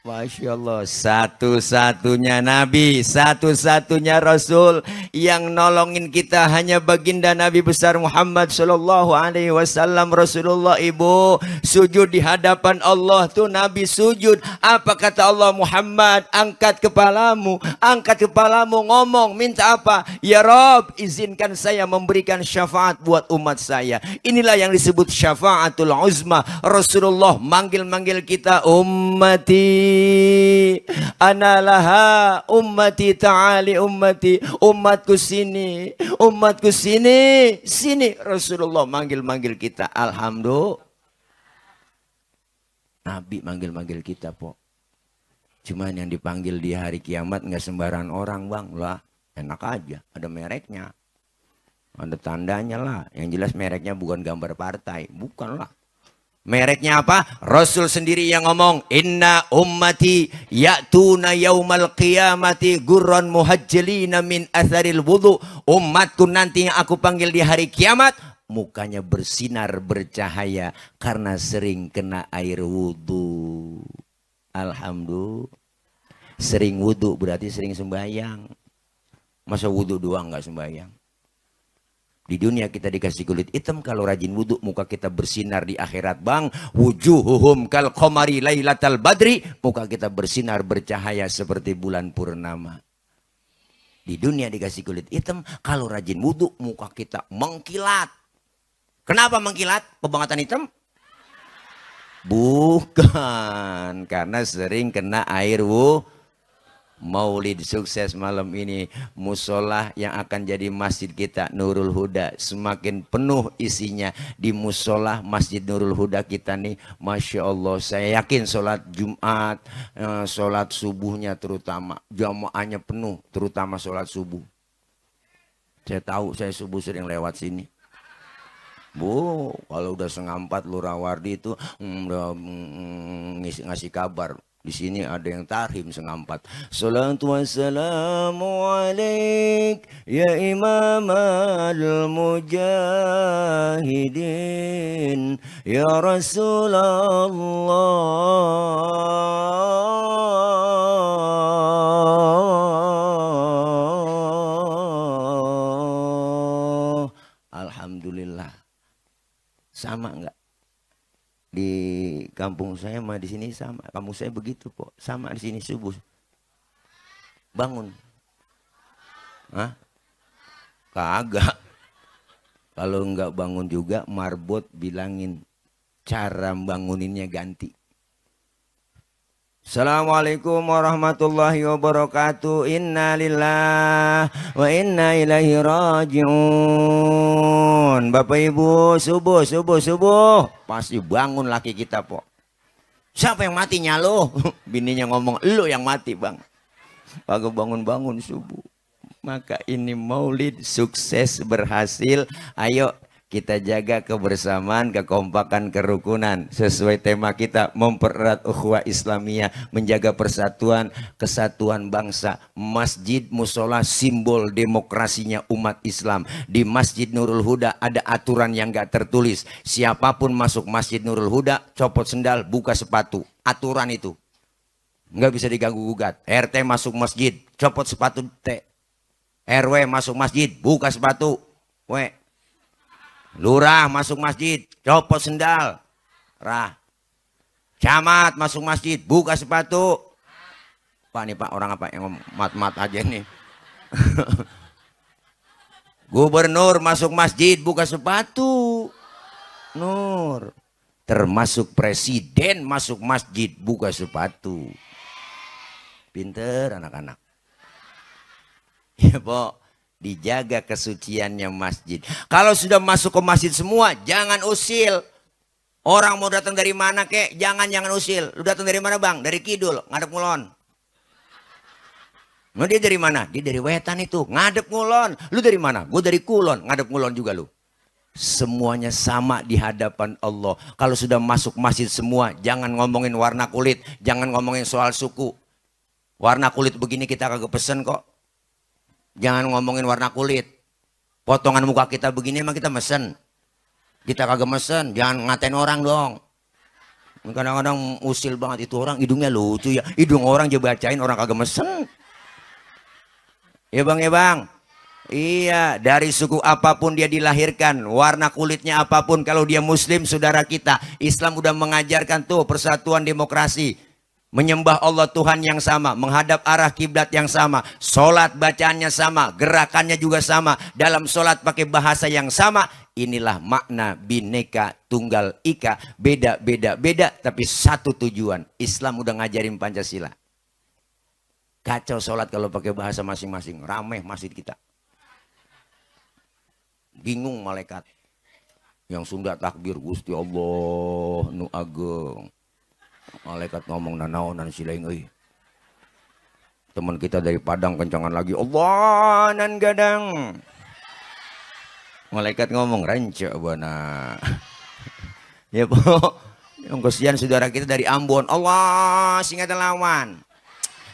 Masya Allah, satu-satunya Nabi, satu-satunya Rasul yang nolongin kita hanya baginda Nabi besar Muhammad Sallallahu Alaihi Wasallam. Rasulullah ibu sujud di hadapan Allah tuh Nabi sujud. Apa kata Allah? Muhammad, angkat kepalamu ngomong, minta apa? Ya Rob, izinkan saya memberikan syafaat buat umat saya. Inilah yang disebut syafaatul uzma. Rasulullah manggil-manggil kita ummati analaha ummati ta'ali umatku sini sini. Rasulullah manggil kita. Alhamdulillah Nabi manggil kita po. Cuman yang dipanggil di hari kiamat nggak sembarangan orang bang lah, enak aja ada mereknya, ada tandanya lah. Yang jelas mereknya bukan gambar partai, bukan lah. Mereknya apa? Rasul sendiri yang ngomong, inna ummati ya'tuna yaumal qiyamati gurran muhajjalina min atharil wudu. Umatku nanti yang aku panggil di hari kiamat, mukanya bersinar bercahaya karena sering kena air wudu. Alhamdulillah. Sering wudu berarti sering sembahyang. Masa wudu doang nggak sembahyang? Di dunia kita dikasih kulit hitam, kalau rajin wudhu muka kita bersinar di akhirat bang. Wujuhuhum kal qamari lailatal badri, muka kita bersinar bercahaya seperti bulan purnama. Di dunia dikasih kulit hitam, kalau rajin wudhu muka kita mengkilat. Kenapa mengkilat? Pembangatan hitam? Bukan, karena sering kena air Maulid. Sukses malam ini. Musola yang akan jadi masjid kita Nurul Huda semakin penuh isinya. Di musola Masjid Nurul Huda kita nih, Masya Allah, saya yakin sholat Jumat, sholat subuhnya terutama jamaahnya penuh, terutama sholat subuh. Saya tahu, saya subuh sering lewat sini. Bu, kalau udah 3:30 Lurawardi itu ngasih kabar. Di sini ada yang tarhim 3:30. Salatu wassalamu alaik ya imam al-mujahidin ya Rasulullah. Alhamdulillah. Sama enggak? Di kampung saya mah di sini sama. Kampung saya begitu kok. Sama di sini subuh. Bangun. Hah? Kagak. Kalau enggak bangun juga marbot bilangin cara banguninnya ganti. Assalamualaikum warahmatullahi wabarakatuh. Inna lillah wa inna ilaihi raji'un. Bapak Ibu, subuh. Pasti bangun laki kita, po. Siapa yang matinya lo? Bininya ngomong, lo yang mati bang. Kagak bangun-bangun subuh. Maka ini maulid sukses berhasil. Ayo kita jaga kebersamaan, kekompakan, kerukunan. Sesuai tema kita, mempererat ukhuwah Islamiyah, menjaga persatuan, kesatuan bangsa. Masjid musola simbol demokrasinya umat Islam. Di Masjid Nurul Huda ada aturan yang gak tertulis. Siapapun masuk Masjid Nurul Huda, copot sendal, buka sepatu. Aturan itu nggak bisa diganggu gugat. RT masuk masjid, copot sepatu T. RW masuk masjid, buka sepatu W. Lurah masuk masjid, copot sendal, Rah. Camat masuk masjid, buka sepatu. Pak nih Pak, orang apa yang mat-mat aja nih. Gubernur masuk masjid buka sepatu. Nur. Termasuk presiden masuk masjid buka sepatu. Pinter anak-anak. Ya, Pok. Dijaga kesuciannya masjid. Kalau sudah masuk ke masjid semua, jangan usil. Orang mau datang dari mana kek, jangan usil. Lu datang dari mana bang? Dari kidul, ngadep ngulon. Nah, dia dari mana? Dia dari wetan itu, ngadep ngulon. Lu dari mana? Gue dari kulon, ngadep ngulon juga lu. Semuanya sama di hadapan Allah. Kalau sudah masuk masjid semua, jangan ngomongin warna kulit, jangan ngomongin soal suku. Warna kulit begini kita kagak pesen kok. Jangan ngomongin warna kulit. Potongan muka kita begini emang kita mesen. Kita kagak mesen. Jangan ngatain orang dong. Kadang-kadang usil banget itu orang. Hidungnya lucu ya. Hidung orang aja bacain orang kagak mesen. Ya bang, ya bang. Iya, dari suku apapun dia dilahirkan. Warna kulitnya apapun. Kalau dia muslim saudara kita. Islam udah mengajarkan tuh persatuan demokrasi. Menyembah Allah Tuhan yang sama, menghadap arah kiblat yang sama, sholat bacaannya sama, gerakannya juga sama, dalam sholat pakai bahasa yang sama. Inilah makna Bhinneka Tunggal Ika, beda, tapi satu tujuan. Islam udah ngajarin Pancasila. Kacau sholat kalau pakai bahasa masing-masing, rameh masjid kita. Bingung malaikat. Yang Sunda takbir, Gusti Allah nu ageng. Malaikat ngomong nanaonan silaing euy. Teman kita dari Padang kencangan lagi Allah nan gadang. Malaikat ngomong ranca bana. Ya po. Yang kesian saudara kita dari Ambon. Allah singkat lawan.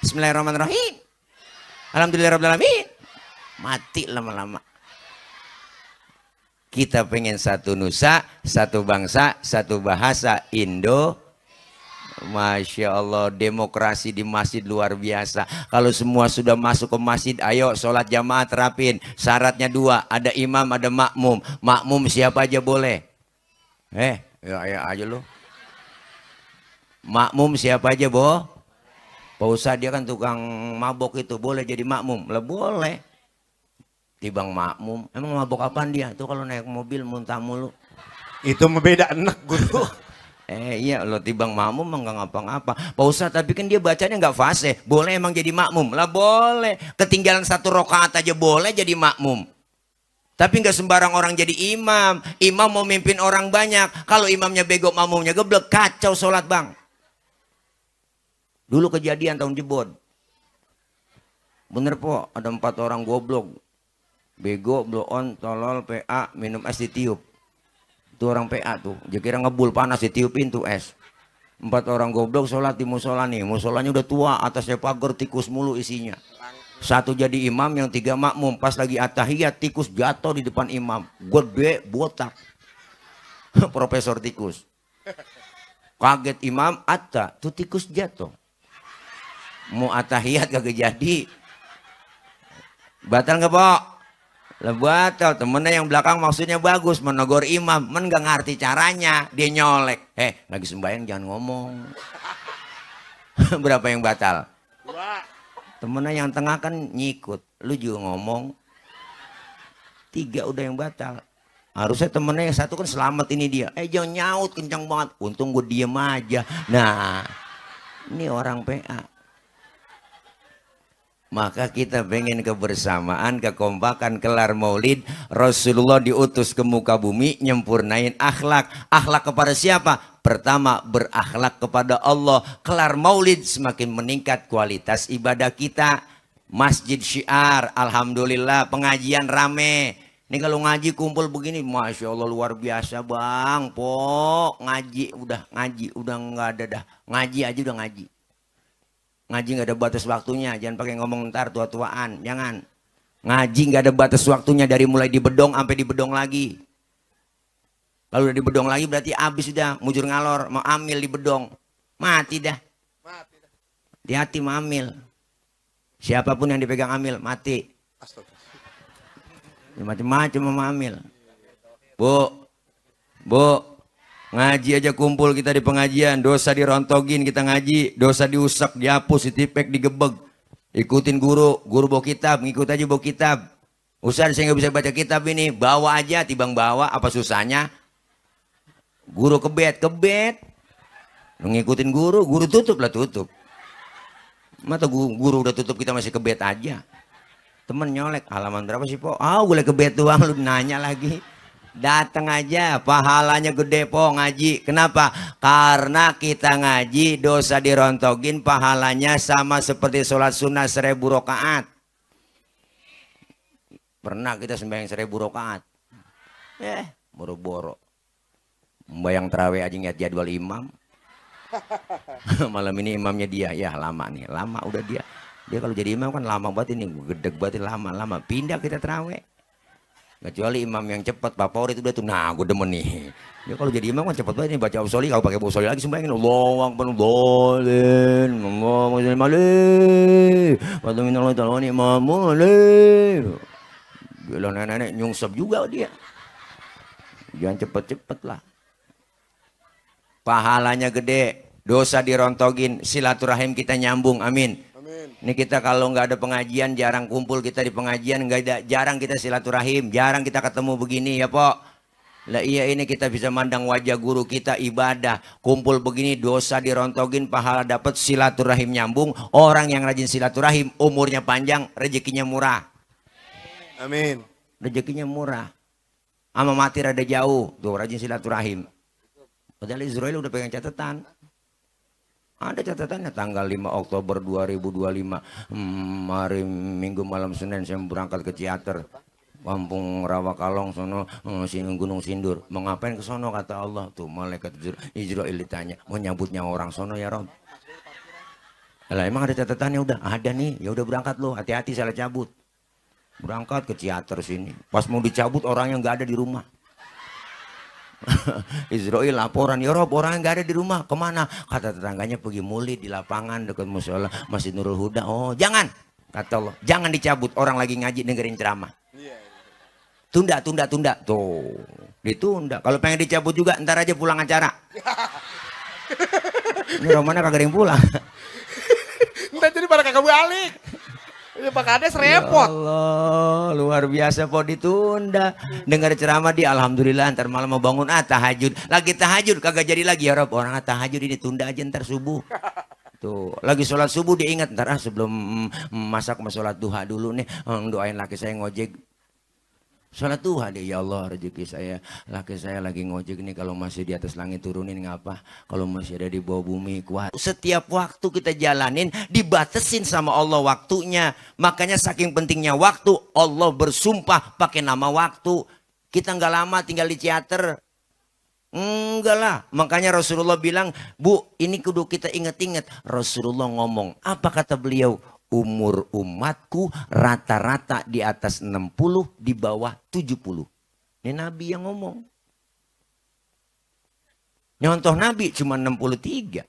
Bismillahirrahmanirrahim. Alhamdulillahirabbil alamin. Mati lama-lama. Kita pengen satu nusa, satu bangsa, satu bahasa Indo. Masya Allah, demokrasi di masjid luar biasa. Kalau semua sudah masuk ke masjid, ayo sholat jamaah terapin. Syaratnya dua, ada imam, ada makmum. Makmum siapa aja boleh. Ya aja lo. Makmum siapa aja boh? Pak Ustadz dia kan tukang mabok itu, boleh jadi makmum? Lah boleh. Tibang makmum, emang mabok apaan dia? Tuh kalau naik mobil muntah mulu. Itu beda enak guru. Iya lo tibang makmum emang gak ngapa-ngapa. Pak Ustadz tapi kan dia bacanya gak fase. Boleh emang jadi makmum? Lah boleh. Ketinggalan satu rakaat aja boleh jadi makmum. Tapi gak sembarang orang jadi imam. Imam mau mimpin orang banyak. Kalau imamnya bego makmumnya geblek, kacau sholat bang. Dulu kejadian tahun jebot. Bener po, ada 4 orang goblok. Bego, blow on, tolol, PA, minum es ditiup. Itu orang PA tuh, dia kira ngebul panas ditiupin tuh es. 4 orang goblok sholat di musola nih, musolanya udah tua, atasnya pagar tikus mulu isinya. Satu jadi imam, yang 3 makmum. Pas lagi atahiyat tikus jatuh di depan imam, gede botak. Profesor tikus. Kaget imam, tuh tikus jatuh. Mau atahiyat kagak jadi. Batal nggak Pok? Lah batal. Temennya yang belakang maksudnya bagus, menegur imam, men gak ngerti caranya, dia nyolek. Lagi sembahyang jangan ngomong. Berapa yang batal? 2. Temennya yang tengah kan nyikut, lu juga ngomong. 3 udah yang batal. Harusnya temennya yang 1 kan selamat ini dia. Jangan nyaut kencang banget. Untung gue diem aja. Nah, ini orang PA. Maka kita pengen kebersamaan, kekompakan, kelar maulid. Rasulullah diutus ke muka bumi nyempurnain akhlak. Akhlak kepada siapa? Pertama, berakhlak kepada Allah. Kelar maulid semakin meningkat kualitas ibadah kita. Masjid syiar, alhamdulillah, pengajian rame. Ini kalau ngaji kumpul begini, Masya Allah luar biasa bang. Pok, ngaji udah nggak ada dah. Ngaji aja udah ngaji. Ngaji nggak ada batas waktunya, jangan pakai ngomong ntar tua-tuaan, jangan. Ngaji nggak ada batas waktunya, dari mulai di bedong sampai di bedong lagi. Kalau udah di bedong lagi berarti habis sudah, mujur ngalor, mau amil di bedong, mati dah. Hati-hati mau amil. Siapapun yang dipegang amil mati. Macam-macam mau amil. Bu. Ngaji aja kumpul kita di pengajian, dosa dirontogin kita ngaji, dosa diusap, dihapus, ditipek, digebeg. Ikutin guru, guru bawa kitab, ngikut aja bawa kitab. Ustaz saya nggak bisa baca kitab ini, bawa aja, tibang bawa, apa susahnya? Guru kebet, ngikutin guru, guru tutup lah tutup. Mata guru udah tutup kita masih kebet aja. Temen nyolek, halaman berapa sih po? Ah, gue kebet doang, lu nanya lagi. Datang aja, pahalanya gede po ngaji. Kenapa? Karena kita ngaji, dosa dirontogin, pahalanya sama seperti sholat sunnah 1000 rakaat. Pernah kita sembahyang 1000 rakaat. Boro-boro. Membayang terawih aja ngeliat jadwal imam. Malam ini imamnya dia, ya lama nih, lama udah dia. Dia kalau jadi imam kan lama banget ini, gedeg banget lama-lama. Pindah kita terawih. Kecuali imam yang cepat favorit udah tuh, nah gue demen nih. Dia kalau jadi imam kan cepat banget nih baca usoli, kalau pakai usoli lagi sembahyangin Allahu akbar dolin, Allahu mali, wa minallahi ta'ala ni mamuli. Gila nenek nyungsep juga dia. Jangan cepet-cepet lah. Pahalanya gede, dosa dirontogin, silaturahim kita nyambung, amin. Ini kita kalau nggak ada pengajian, jarang kumpul kita di pengajian, jarang kita silaturahim, jarang kita ketemu begini ya po. Lah iya ini kita bisa mandang wajah guru kita ibadah, kumpul begini dosa dirontogin, pahala dapat, silaturahim nyambung. Orang yang rajin silaturahim umurnya panjang, rezekinya murah. Amin. Rezekinya murah. Ama mati rada jauh, tuh rajin silaturahim. Padahal Israel udah pegang catatan. Ada catatannya tanggal 5 Oktober 2025. Hari Minggu malam Senin saya berangkat ke Ciater. Kampung Rawakalong sono Gunung Sindur. Mau ngapain ke sono kata Allah? Tuh malaikat Israel ditanya, mau nyambutnya orang sono ya Rob? Lah emang ada catatannya? Udah ada nih. Ya udah berangkat lo, hati-hati salah cabut. Berangkat ke Ciater sini. Pas mau dicabut orangnya nggak ada di rumah. Israel laporan, ya Rob orang nggak ada di rumah, kemana? Kata tetangganya pergi mulid di lapangan dekat musola Masjid Nurul Huda. Oh jangan, kata Allah, jangan dicabut, orang lagi ngaji dengerin ceramah. Tunda, tuh ditunda. Kalau pengen dicabut juga ntar aja pulang acara. Ini Romana kagak ada yang pulang. Ntar jadi pada kagak balik. Ya Pak Kades repot. Ya Allah, luar biasa po ditunda. Dengar ceramah di alhamdulillah ntar malam mau bangun tahajud. Lagi tahajud kagak jadi lagi ya Rob. Orang tahajud ini tunda aja ntar subuh. Tuh, lagi sholat subuh diingat ntar sebelum masak mau sholat duha dulu nih. Doain laki saya ngojek. Sholat duha deh, ya Allah rezeki saya, laki saya lagi ngojek nih, kalau masih di atas langit turunin ngapa, kalau masih ada di bawah bumi kuat. Setiap waktu kita jalanin dibatasin sama Allah waktunya, makanya saking pentingnya waktu Allah bersumpah pakai nama waktu. Kita nggak lama tinggal di Ciater, enggak lah, makanya Rasulullah bilang, Bu ini kudu kita inget-inget. Rasulullah ngomong, apa kata beliau? Umur umatku rata-rata di atas 60, di bawah 70. Ini Nabi yang ngomong. Nyontoh Nabi cuma 63.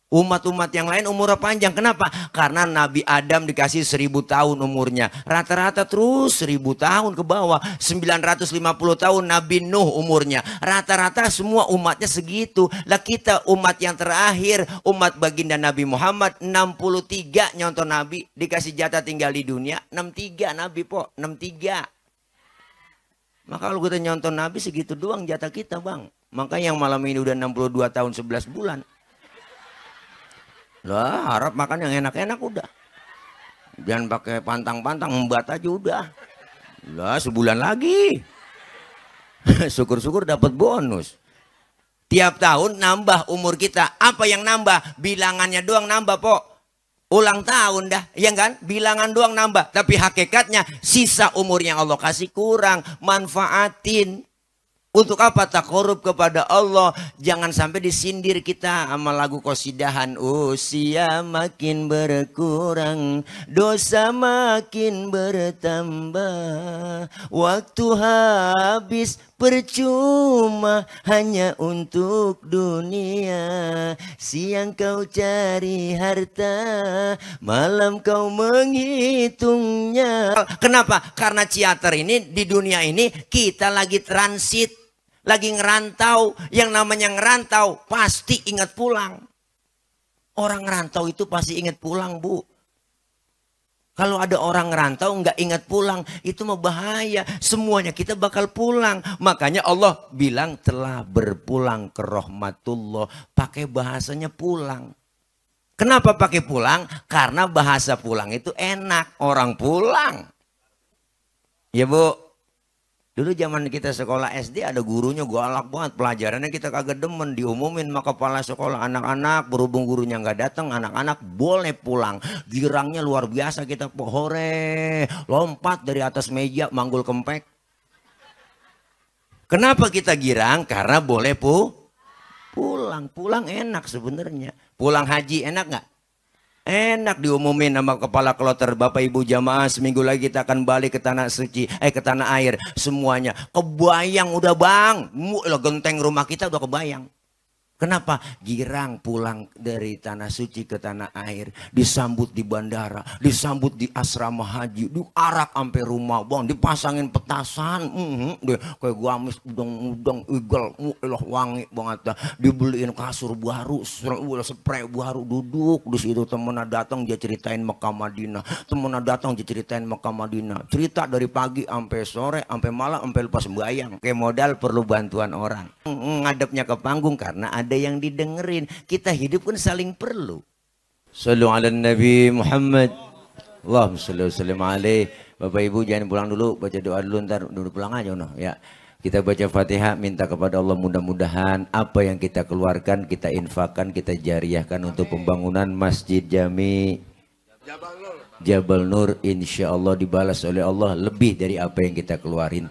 Umat-umat yang lain umurnya panjang. Kenapa? Karena Nabi Adam dikasih 1000 tahun umurnya. Rata-rata terus 1000 tahun ke bawah. 950 tahun Nabi Nuh umurnya. Rata-rata semua umatnya segitu. Lah kita umat yang terakhir, umat baginda Nabi Muhammad 63 nyontoh Nabi. Dikasih jatah tinggal di dunia 63 Nabi po, 63. Maka kalau kita nyontoh Nabi segitu doang jatah kita bang. Maka yang malam ini udah 62 tahun 11 bulan. Lah harap makan yang enak-enak udah. Jangan pakai pantang-pantang, membat aja udah. Lah sebulan lagi. Syukur-syukur dapat bonus. Tiap tahun nambah umur kita. Apa yang nambah? Bilangannya doang nambah po. Ulang tahun dah, ya kan? Bilangan doang nambah. Tapi hakikatnya sisa umur yang Allah kasih kurang. Manfaatin. Untuk apa? Takorup kepada Allah. Jangan sampai disindir kita sama lagu qasidahan. Usia makin berkurang, dosa makin bertambah, waktu habis percuma hanya untuk dunia. Siang kau cari harta, malam kau menghitungnya. Kenapa? Karena Ciater ini di dunia ini kita lagi transit, lagi ngerantau. Yang namanya ngerantau pasti ingat pulang. Orang rantau itu pasti ingat pulang, Bu. Kalau ada orang rantau nggak ingat pulang, itu mah bahaya. Semuanya kita bakal pulang. Makanya Allah bilang telah berpulang ke rahmatullah. Pakai bahasanya pulang. Kenapa pakai pulang? Karena bahasa pulang itu enak. Orang pulang. Ya Bu. Dulu zaman kita sekolah SD ada gurunya galak banget, pelajarannya kita kagak demen, diumumin sama kepala sekolah, anak-anak berhubung gurunya nggak datang, anak-anak boleh pulang. Girangnya luar biasa, kita hore, lompat dari atas meja manggul kempek. Kenapa kita girang? Karena boleh pulang. Pulang enak sebenarnya. Pulang haji enak nggak? Enak diumumin sama kepala kloter, Bapak Ibu jamaah seminggu lagi kita akan balik ke tanah suci, ke tanah air. Semuanya kebayang udah bang, genteng rumah kita udah kebayang. Kenapa? Girang pulang dari tanah suci ke tanah air, disambut di bandara, disambut di asrama haji, diarak sampai rumah, bang, dipasangin petasan, deh kayak gamis, udang, igel, wangi banget, dibeliin kasur baru, spray baru, duduk di situ. Temennya datang dia ceritain Mekah Madinah, temennya datang dia ceritain Mekah Madinah, cerita dari pagi sampai sore, sampai malam, sampai lupa sembahyang. Kayak modal perlu bantuan orang, ngadepnya ke panggung karena ada yang didengerin. Kita hidup kan saling perlu. Sallu ala Nabi Muhammad. Allahumma salli wa sallim alaihi. Bapak Ibu jangan pulang dulu, baca doa dulu, ntar dulu pulang aja no. Ya. Kita baca Fatihah, minta kepada Allah mudah-mudahan apa yang kita keluarkan, kita infakkan, kita jariahkan untuk pembangunan Masjid Jami Jabal Nur, insya Allah dibalas oleh Allah lebih dari apa yang kita keluarin.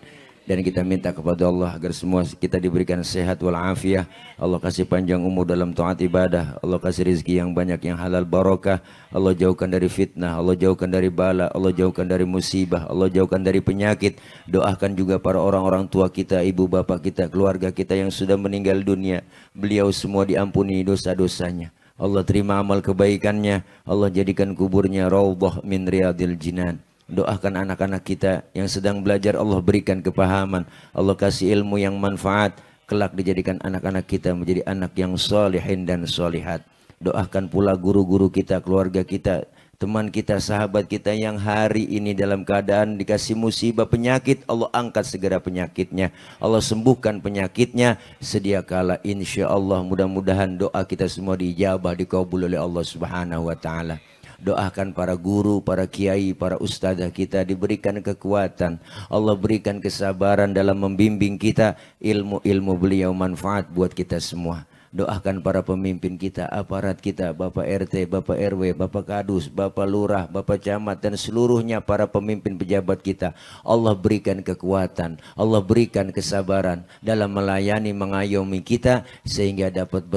Dan kita minta kepada Allah agar semua kita diberikan sehat walafiat. Allah kasih panjang umur dalam taat ibadah. Allah kasih rezeki yang banyak, yang halal barokah. Allah jauhkan dari fitnah, Allah jauhkan dari bala, Allah jauhkan dari musibah, Allah jauhkan dari penyakit. Doakan juga para orang-orang tua kita, ibu bapak kita, keluarga kita yang sudah meninggal dunia. Beliau semua diampuni dosa-dosanya. Allah terima amal kebaikannya. Allah jadikan kuburnya raudhah min riyadil jinan. Doakan anak-anak kita yang sedang belajar, Allah berikan kepahaman, Allah kasih ilmu yang manfaat, kelak dijadikan anak-anak kita menjadi anak yang solihin dan solihat. Doakan pula guru-guru kita, keluarga kita, teman kita, sahabat kita yang hari ini dalam keadaan dikasih musibah penyakit, Allah angkat segera penyakitnya, Allah sembuhkan penyakitnya sedia kala. Insya Allah mudah-mudahan doa kita semua diijabah, dikabul oleh Allah Subhanahu wa Ta'ala. Doakan para guru, para kiai, para ustadzah kita diberikan kekuatan. Allah berikan kesabaran dalam membimbing kita. Ilmu-ilmu beliau manfaat buat kita semua. Doakan para pemimpin kita, aparat kita, Bapak RT, Bapak RW, Bapak Kadus, Bapak Lurah, Bapak Camat, dan seluruhnya para pemimpin pejabat kita. Allah berikan kekuatan, Allah berikan kesabaran dalam melayani, mengayomi kita sehingga dapat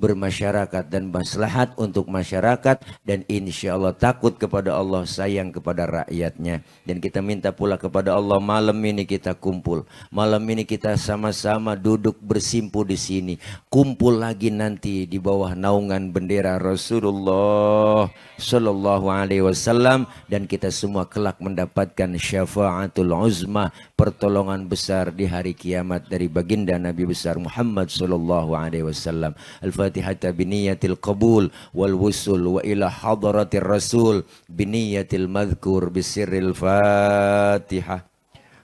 bermasyarakat dan maslahat untuk masyarakat, dan insya Allah takut kepada Allah, sayang kepada rakyatnya. Dan kita minta pula kepada Allah, malam ini kita kumpul, malam ini kita sama-sama duduk bersimpu di sini, kumpul lagi nanti di bawah naungan bendera Rasulullah Sallallahu Alaihi Wasallam, dan kita semua kelak mendapatkan syafaatul uzma, pertolongan besar di hari kiamat dari baginda Nabi besar Muhammad Sallallahu Alaihi Wasallam. Al-Fatihah biniyatil qabul wal wusul wa ila hadratir Rasul biniyatil madhkur bisirril Fatihah.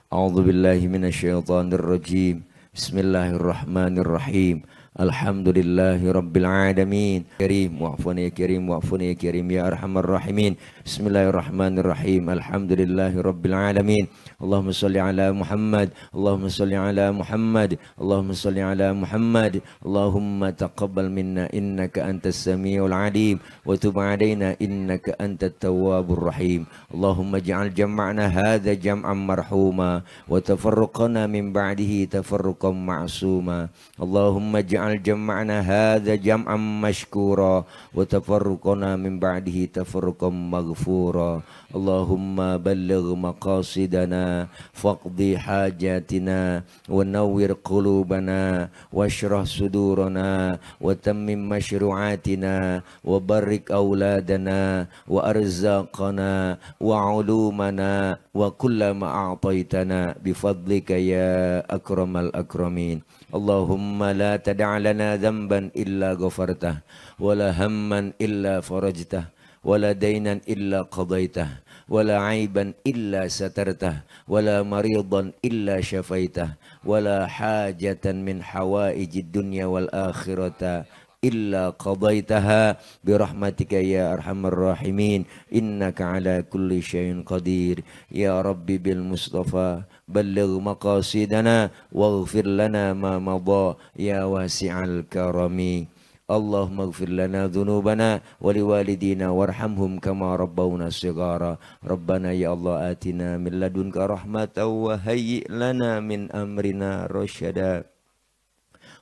A'udzu billahi minasyaitonir rajim. Bismillahirrahmanirrahim. Alhamdulillahi Rabbil Alamin. Karim wa'afun ya Karim, wa'afun ya Karim ya Arhamar Rahimin. Bismillahirrahmanirrahim. Alhamdulillahi Rabbil Alamin. Allahumma salli ala Muhammad, Allahumma salli ala Muhammad, Allahumma salli ala Muhammad. Allahumma taqabbal minna innaka antas samiul alim wa tub alaina innaka antat tawwabur rahim. Allahumma ij'al jam'ana hadha jam'an marhuma wa tafarruqana min ba'dihi tafarruqan ma'suma. Allahumma ij'al jam'ana hadha jam'an mashkura wa tafarruqana min ba'dihi tafarruqan maghfura. Allahumma balligh maqasidana faqdi hajatina wa nawwir qulubana washrah sudurana wa tammim mashru'atina wa barik auladana wa arzaqana wa ulumana wa kullama a'taitana bifadlika ya akramal akramin. Allahumma la tada' lana dhanban illa ghafartah wala hamman illa farajtah wala dainan illa qadaitah wala aiban illa satartah wala maridan illa syafaitah wala hajatan min hawaijid dunya wal akhirata illa qadaitaha birahmatika ya arhamar rahimin innaka ala kulli syai'in qadir ya rabbi bil mustafa balligh maqasidana waghfir lana ma madha ya wasi'al karami Allahumma ighfir lana dhunubana wa liwalidina warhamhum kama rabbawna shighara Rabbana ya Allah atina min ladunka rahmatan wa hayyi' lana min amrina rasyada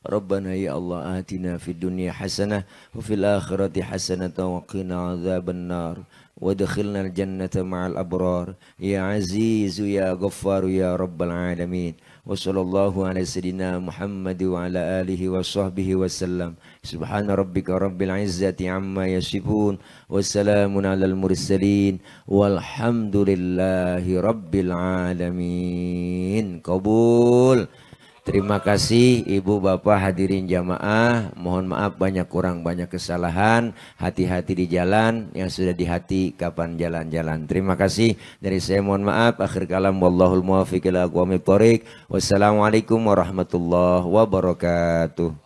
Rabbana ya Allah atina fid dunya hasanah wa fil akhirati hasanah wa qina adzaban nar wa adkhilna al jannata ma'al abrar ya aziz ya ghaffar ya rabbal alamin wa sallallahu ala sayidina Muhammad wa ala alihi wa sahbihi wa sallam subhana rabbika rabbil izzati amma yasifun wa salamun alal mursalin walhamdulillahi rabbil alamin. Qabul. Terima kasih Ibu Bapak hadirin jamaah. Mohon maaf banyak kurang banyak kesalahan. Hati-hati di jalan, yang sudah di hati kapan jalan-jalan. Terima kasih dari saya, mohon maaf. Akhir kalam wallahul muwaffiq ila aqwamit thoriq. Wassalamualaikum warahmatullahi wabarakatuh.